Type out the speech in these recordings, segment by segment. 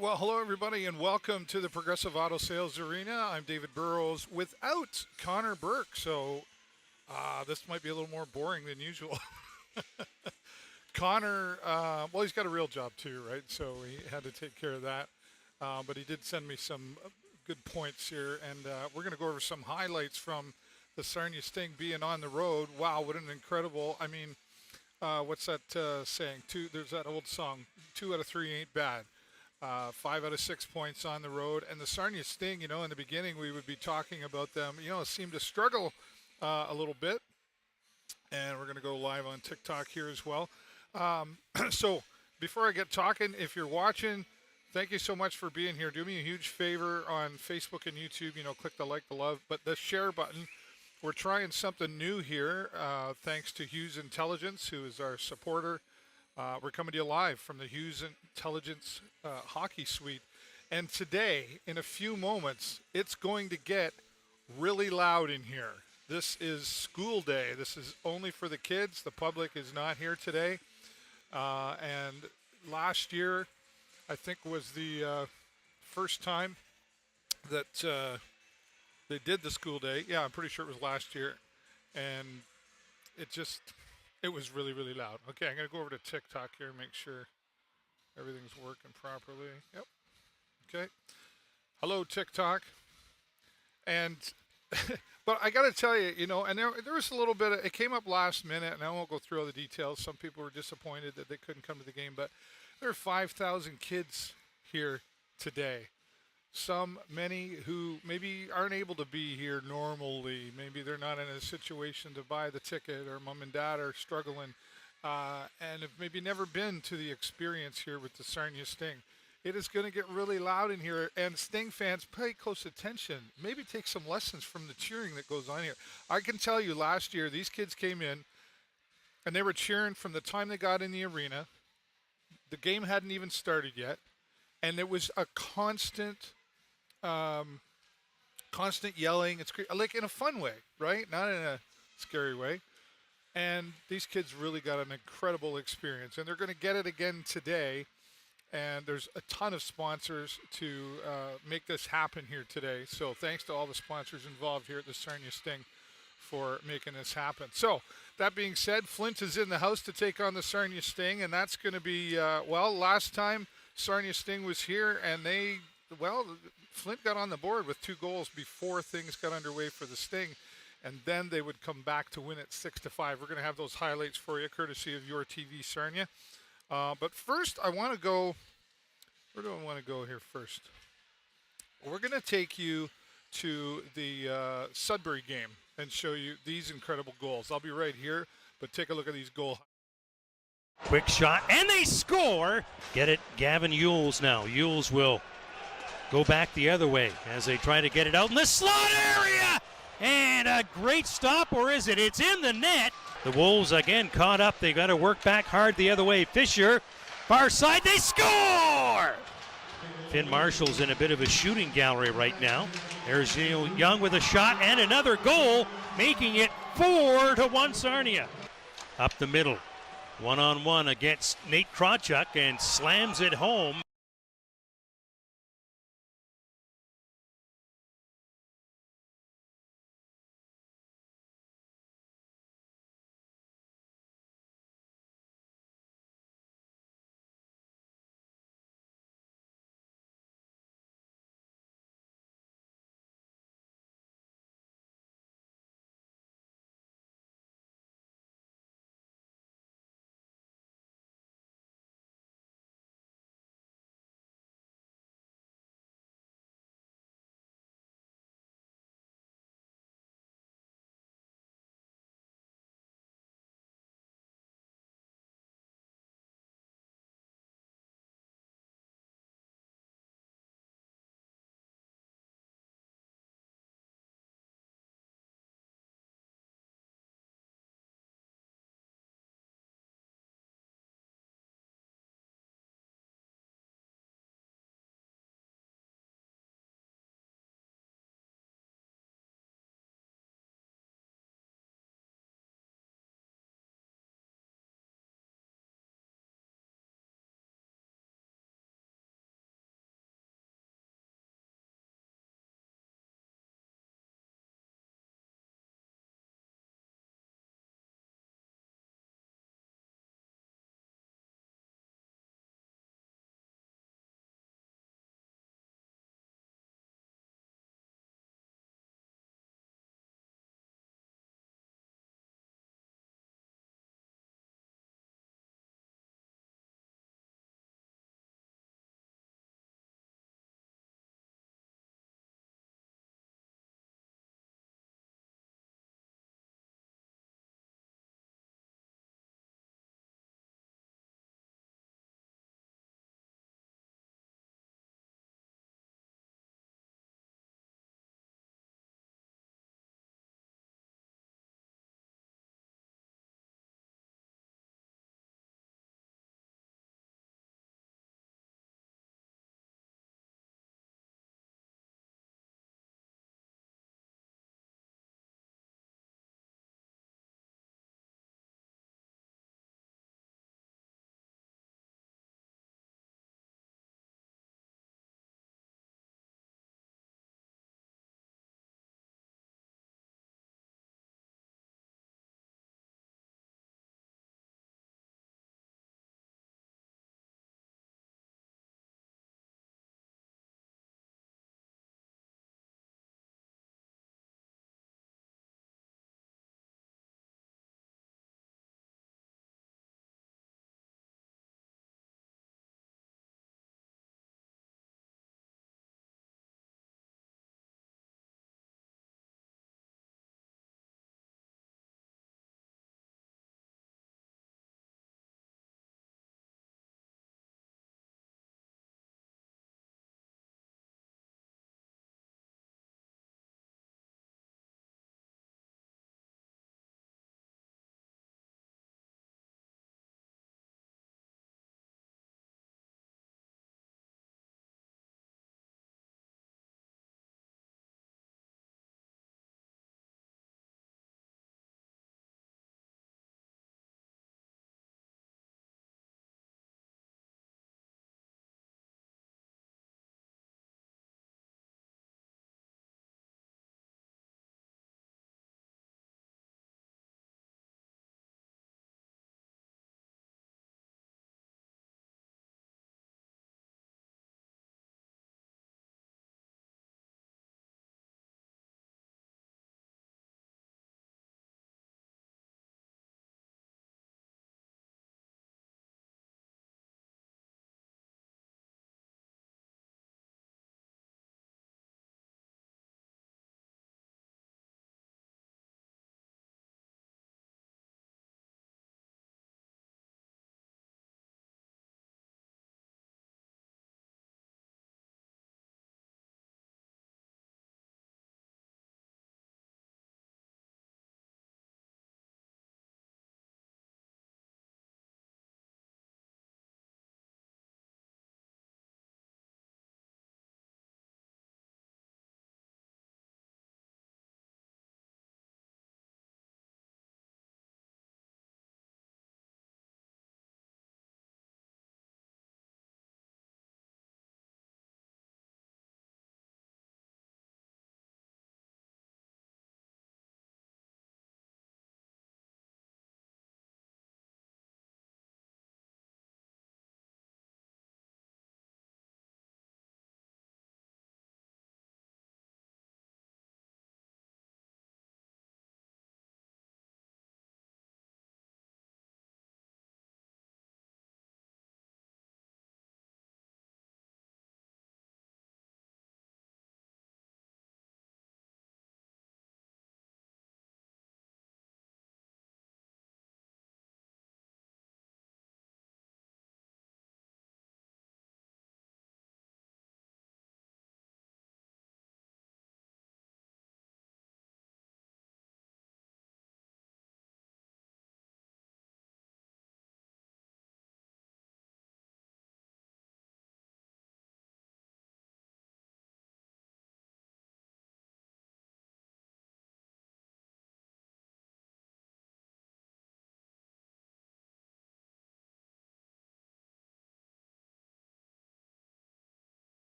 right, well, hello everybody, and welcome to the Progressive Auto Sales Arena. I'm David Burrows without Connor Burke, so this might be a little more boring than usual. Connor, well, he's got a real job too, right? So he had to take care of that. But he did send me some good points here, and we're going to go over some highlights from the Sarnia Sting being on the road. Wow, what an incredible, what's that saying? There's that old song, 2 out of 3 ain't bad. 5 out of 6 points on the road. And the Sarnia Sting, in the beginning we would be talking about them, seemed to struggle a little bit. And we're going to go live on TikTok here as well. So before I get talking, if you're watching, thank you so much for being here. Do me a huge favor on Facebook and YouTube, click the like, the love, but the share button. We're trying something new here, thanks to Hughes Intelligence, who is our supporter. We're coming to you live from the Hughes Intelligence Hockey Suite. And today, in a few moments, it's going to get really loud in here. This is school day. This is only for the kids. The public is not here today. And last year, I think, was the first time that they did the school day. Yeah, I'm pretty sure it was last year. And it was really, really loud. Okay, I'm going to go over to TikTok here and make sure everything's working properly. Yep. Okay. Hello, TikTok. And, but I got to tell you, and there was a little bit it came up last minute, and I won't go through all the details. Some people were disappointed that they couldn't come to the game, but there are 5,000 kids here today. Many who maybe aren't able to be here normally. Maybe they're not in a situation to buy the ticket, or mom and dad are struggling and have maybe never been to the experience here with the Sarnia Sting. It is going to get really loud in here, and Sting fans, pay close attention. Maybe take some lessons from the cheering that goes on here. I can tell you, last year, these kids came in, and they were cheering from the time they got in the arena. The game hadn't even started yet, and it was a constant yelling. It's like in a fun way, right? Not in a scary way. And these kids really got an incredible experience, and they're going to get it again today. And there's a ton of sponsors to make this happen here today. So thanks to all the sponsors involved here at the Sarnia Sting for making this happen. So that being said, Flint is in the house to take on the Sarnia Sting, and that's going to be, last time Sarnia Sting was here, and Flint got on the board with 2 goals before things got underway for the Sting, and then they would come back to win it 6-5. We're going to have those highlights for you, courtesy of your TV, Sarnia. But first, I want to go. Where do I want to go here first? We're going to take you to the Sudbury game and show you these incredible goals. I'll be right here, but take a look at these goals. Quick shot, and they score. Get it, Gavin Yules now. Yules will go back the other way as they try to get it out in the slot area. And a great stop, or is it? It's in the net. The Wolves again caught up. They got to work back hard the other way. Fisher, far side, they score! Finn Marshall's in a bit of a shooting gallery right now. There's Young with a shot and another goal, making it 4-1 Sarnia. Up the middle, one-on-one against Nate Krawchuk, and slams it home.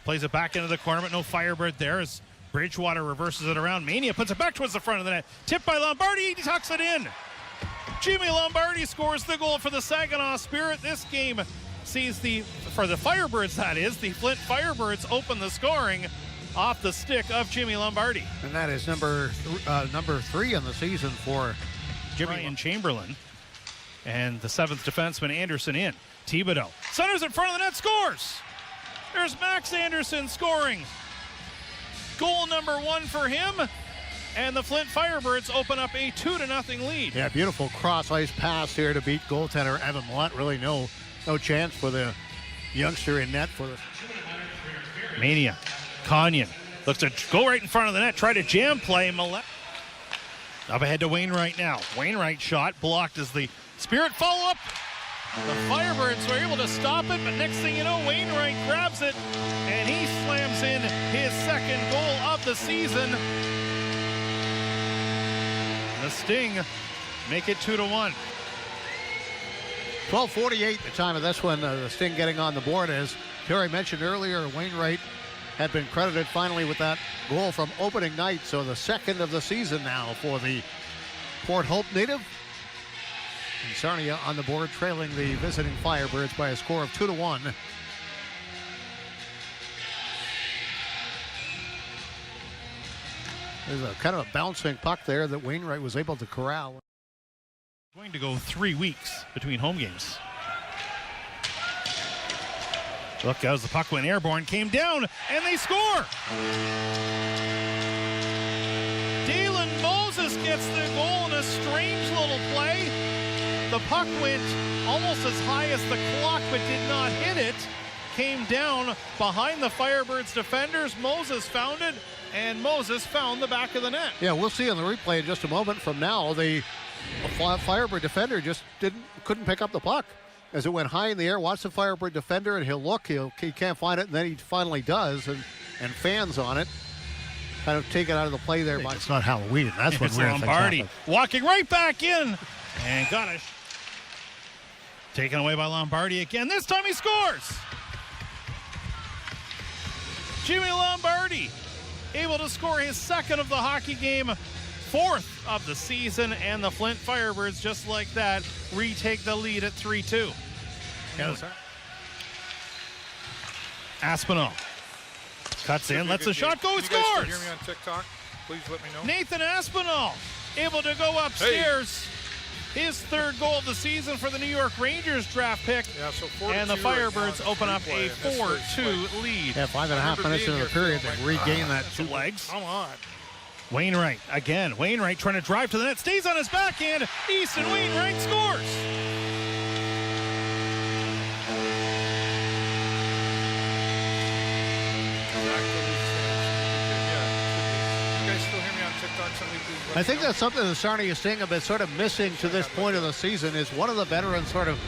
Plays it back into the corner, but no Firebird there as Bridgewater reverses it around. Mania puts it back towards the front of the net. Tipped by Lombardi. He tucks it in. Jimmy Lombardi scores the goal for the Saginaw Spirit. This game sees for the Firebirds, that is, the Flint Firebirds open the scoring off the stick of Jimmy Lombardi. And that is number 3 in the season for Jimmy Ryan Chamberlain. And the 7th defenseman, Anderson, in. Thibodeau centers in front of the net, scores. There's Max Anderson scoring. Goal number 1 for him. And the Flint Firebirds open up a 2-0 lead. Yeah, beautiful cross-ice pass here to beat goaltender Evan Blunt. Really no chance for the youngster in net for the... Mania. Kanyan looks to go right in front of the net, try to jam play. Up ahead to Wainwright now. Wainwright shot blocked as the Spirit follow up. The Firebirds were able to stop it, but next thing you know, Wainwright grabs it, and he slams in his 2nd goal of the season. The Sting make it 2-1. 12:48 the time of this one. The Sting getting on the board. As Terry mentioned earlier, Wainwright had been credited finally with that goal from opening night. So the 2nd of the season now for the Port Hope native. And Sarnia on the board, trailing the visiting Firebirds by a score of 2-1. There's a kind of a bouncing puck there that Wainwright was able to corral. Going to go 3 weeks between home games. Look, as the puck went airborne, came down, and they score. Dalen Moses gets the goal in a strange little play. The puck went almost as high as the clock, but did not hit it. Came down behind the Firebirds defenders. Moses found it, and Moses found the back of the net. Yeah, we'll see on the replay in just a moment from now. The Firebird defender just couldn't pick up the puck as it went high in the air. Watch the Firebird defender, and he'll look. He can't find it, and then he finally does, and fans on it. Kind of taken out of the play there. But it's not Halloween. That's what we're Lombardi walking right back in, and got it. Taken away by Lombardi again. This time he scores. Jimmy Lombardi able to score his 2nd of the hockey game, 4th of the season, and the Flint Firebirds, just like that, retake the lead at 3-2. Yes, Aspinall cuts in, lets the shot go, scores. scores. Can you guys hear me on TikTok? Please let me know. Nathan Aspinall able to go upstairs. His 3rd goal of the season for the New York Rangers draft pick. Yeah, so and the Firebirds open up a 4-2 lead. Yeah, 5.5 minutes into the period, they regain that 2 legs. Come on. Wainwright again. Wainwright trying to drive to the net. Stays on his backhand. Easton Wainwright scores. I think that's something the Sarnia Sting have been sort of missing to this point of the season, is one of the veterans sort of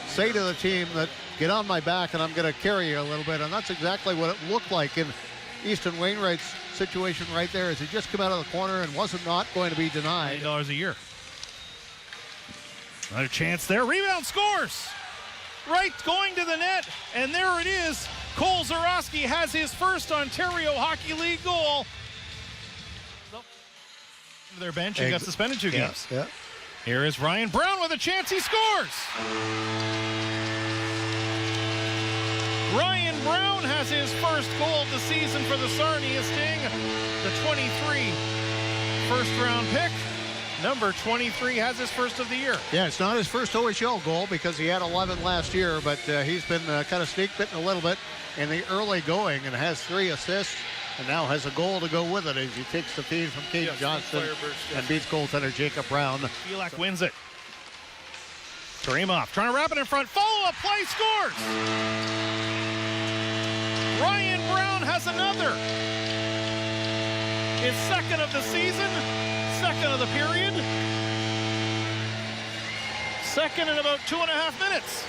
say to the team that, get on my back and I'm going to carry you a little bit. And that's exactly what it looked like in Easton Wainwright's situation right there, as he just came out of the corner and wasn't not going to be denied. $8 a year. Another chance there. Rebound, scores. Right, going to the net. And there it is. Cole Zarowski has his first Ontario Hockey League goal. Their bench and got suspended 2 games. Yeah. Here is Ryan Brown with a chance. He scores. Ryan Brown has his first goal of the season for the Sarnia Sting. The 23 first-round pick. Number 23 has his first of the year. Yeah, it's not his first OHL goal because he had 11 last year, but he's been kind of sneak-bitten a little bit in the early going and has 3 assists. And now has a goal to go with it as he takes the feed from Caden Johnston and beats goaltender Jacob Brown. Felak wins it. Karimov trying to wrap it in front. Follow-up play, scores! Ryan Brown has another. His 2nd of the season, 2nd of the period. 2nd in about 2.5 minutes.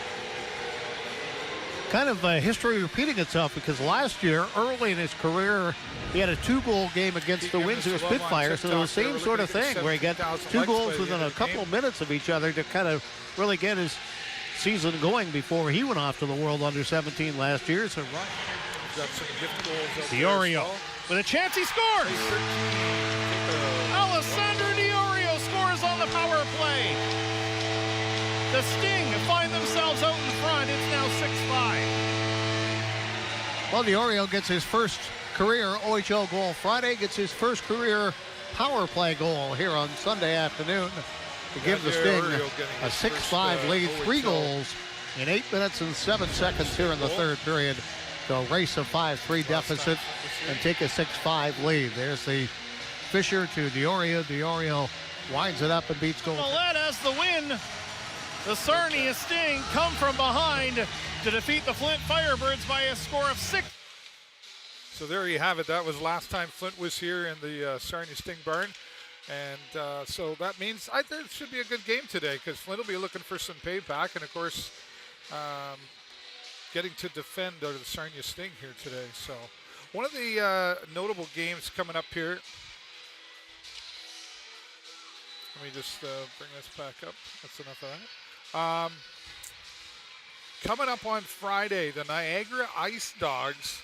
Kind of history repeating itself, because last year, early in his career, he had a 2-goal game against the Windsor Spitfires. So the same sort of thing where he got 2 goals within a couple of minutes of each other to kind of really get his season going before he went off to the World Under-17 last year. So got some gift goals out Diorio there as well. with a chance, he scores! Alessandro Diorio scores on the power play. The Sting find themselves out in front. It's now 6-5. Well, Diorio gets his first career OHL goal Friday, gets his first career power play goal here on Sunday afternoon to give the Sting a 6-5 lead, 3 goals in 8 minutes and 7 seconds here in the third period to erase a 5-3 deficit and take a 6-5 lead. There's the Fisher to Diorio. Diorio winds it up and beats goal. Millette has the win. The Sarnia Sting come from behind to defeat the Flint Firebirds by a score of 6. So there you have it. That was last time Flint was here in the Sarnia Sting barn. And so that means I think it should be a good game today because Flint will be looking for some payback. And, of course, getting to defend the Sarnia Sting here today. So one of the notable games coming up here. Let me just bring this back up. That's enough of that. Coming up on Friday, the Niagara Ice Dogs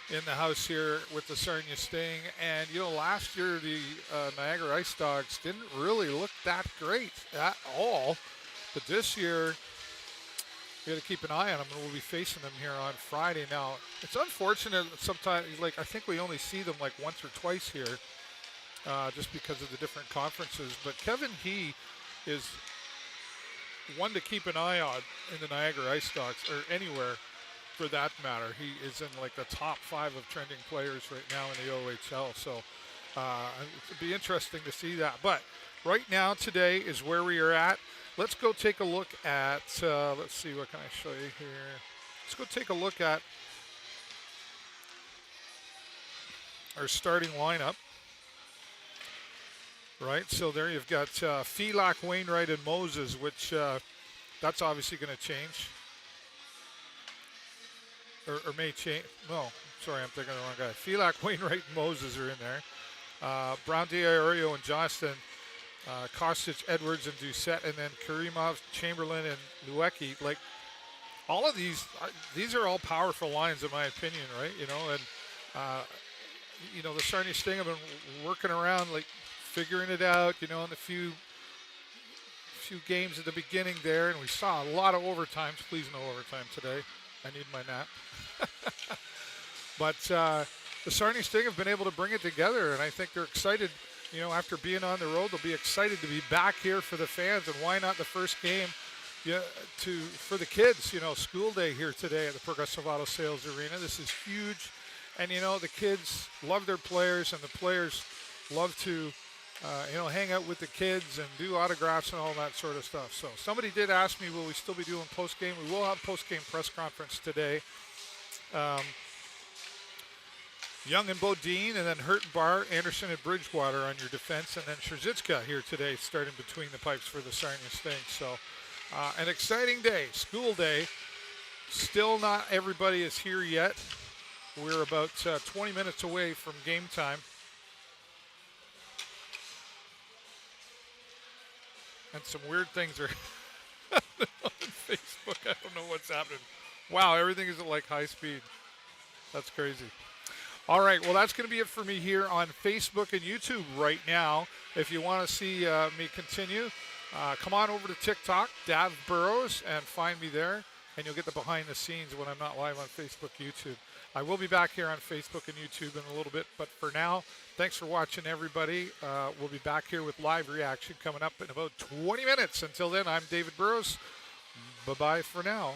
in the house here with the Sarnia Sting. And, you know, last year the Niagara Ice Dogs didn't really look that great at all. But this year, we got to keep an eye on them, and we'll be facing them here on Friday. Now, it's unfortunate that sometimes, like, I think we only see them like once or twice here just because of the different conferences. But Kevin He is one to keep an eye on in the Niagara Ice Dogs, or anywhere for that matter. He is in like the top 5 of trending players right now in the OHL. So it'll be interesting to see that. But right now, today is where we are at. Let's go take a look at, let's see, what can I show you here? Let's go take a look at our starting lineup. Right, so there you've got Filak, Wainwright, and Moses, which that's obviously going to change. Or may change. No, sorry, I'm thinking of the wrong guy. Filak, Wainwright, and Moses are in there. Brown, Diorio, and Johnston. Kostic, Edwards, and Doucette, and then Karimov, Chamberlain, and Luecki. Like, all of these are all powerful lines in my opinion, right? You know, and you know, the Sarnia Sting have been working around, like, figuring it out, you know, in the few games at the beginning there, and we saw a lot of overtimes. Please no overtime today. I need my nap. But the Sarnia Sting have been able to bring it together, and I think they're excited. You know, after being on the road, they'll be excited to be back here for the fans, and why not the first game for the kids, you know, school day here today at the Progressive Auto Sales Arena. This is huge, and, you know, the kids love their players, and the players love to you know, hang out with the kids and do autographs and all that sort of stuff. So somebody did ask me, will we still be doing post-game? We will have post-game press conference today. Young and Bodine, and then Hurt and Barr, Anderson and Bridgewater on your defense, and then Trzicka here today starting between the pipes for the Sarnia Sting. So an exciting day, school day. Still not everybody is here yet. We're about 20 minutes away from game time. And some weird things are on Facebook. I don't know what's happening. Wow, everything is at like high speed. That's crazy. All right, well, that's going to be it for me here on Facebook and YouTube right now. If you want to see me continue, come on over to TikTok, David Burrows, and find me there. And you'll get the behind the scenes when I'm not live on Facebook, YouTube. I will be back here on Facebook and YouTube in a little bit. But for now, thanks for watching, everybody. We'll be back here with live reaction coming up in about 20 minutes. Until then, I'm David Burrows. Bye-bye for now.